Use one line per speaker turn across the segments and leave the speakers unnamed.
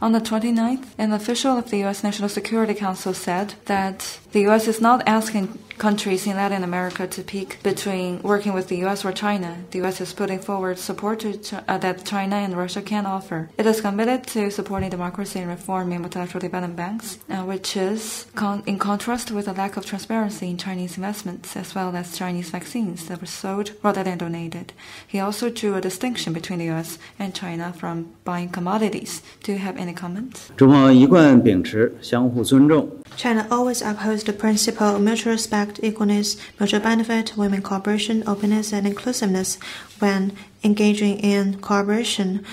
On the 29th, an official of the U.S. National Security Council said that the U.S. is not asking countries in Latin America to pick between working with the U.S. or China. The U.S. is putting forward support that China and Russia can offer. It is committed to supporting democracy and reform in multilateral development banks, which is in contrast with a lack of transparency in Chinese investments, as well as Chinese vaccines that were sold rather than donated. He also drew a distinction between the U.S. and China from buying commodities. Do you have any comments?
中方一贯秉持相互尊重。
China always upholds the principle of mutual respect, equalness, mutual benefit, women cooperation, openness, and inclusiveness when engaging in cooperation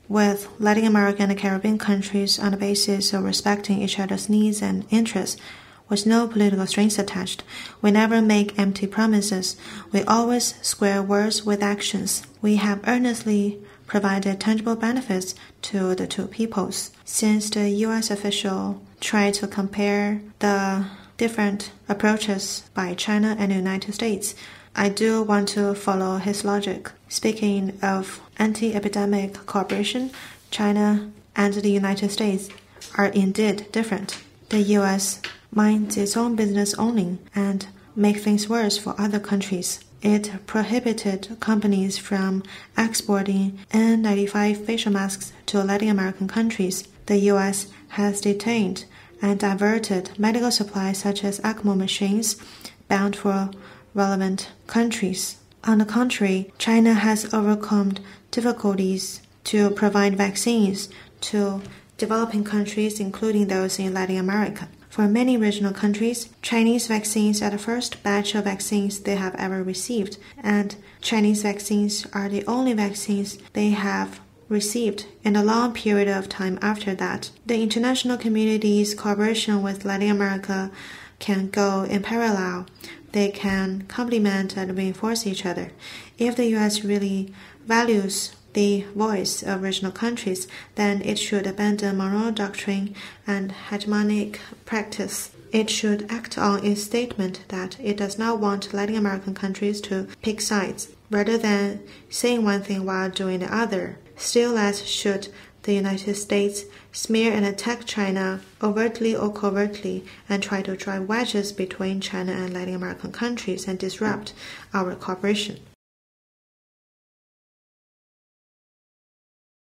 with Latin American and Caribbean countries on the basis of respecting each other's needs and interests, with no political strings attached. We never make empty promises. We always square words with actions. We have earnestly provided tangible benefits to the two peoples. Since the U.S. official tried to compare the different approaches by China and the United States, I do want to follow his logic. Speaking of anti-epidemic cooperation, China and the United States are indeed different. The U.S. minds its own business only and make things worse for other countries. It prohibited companies from exporting N95 facial masks to Latin American countries. The U.S. has detained and diverted medical supplies such as ECMO machines bound for relevant countries. On the contrary, China has overcome difficulties to provide vaccines to developing countries, including those in Latin America. For many regional countries, Chinese vaccines are the first batch of vaccines they have ever received, and Chinese vaccines are the only vaccines they have received in a long period of time after that. The international community's cooperation with Latin America can go in parallel. They can complement and reinforce each other. If the U.S. really values the voice of regional countries, then it should abandon Monroe Doctrine and hegemonic practice. It should act on its statement that it does not want Latin American countries to pick sides, rather than saying one thing while doing the other. Still less should the United States smear and attack China overtly or covertly and try to drive wedges between China and Latin American countries and disrupt our cooperation.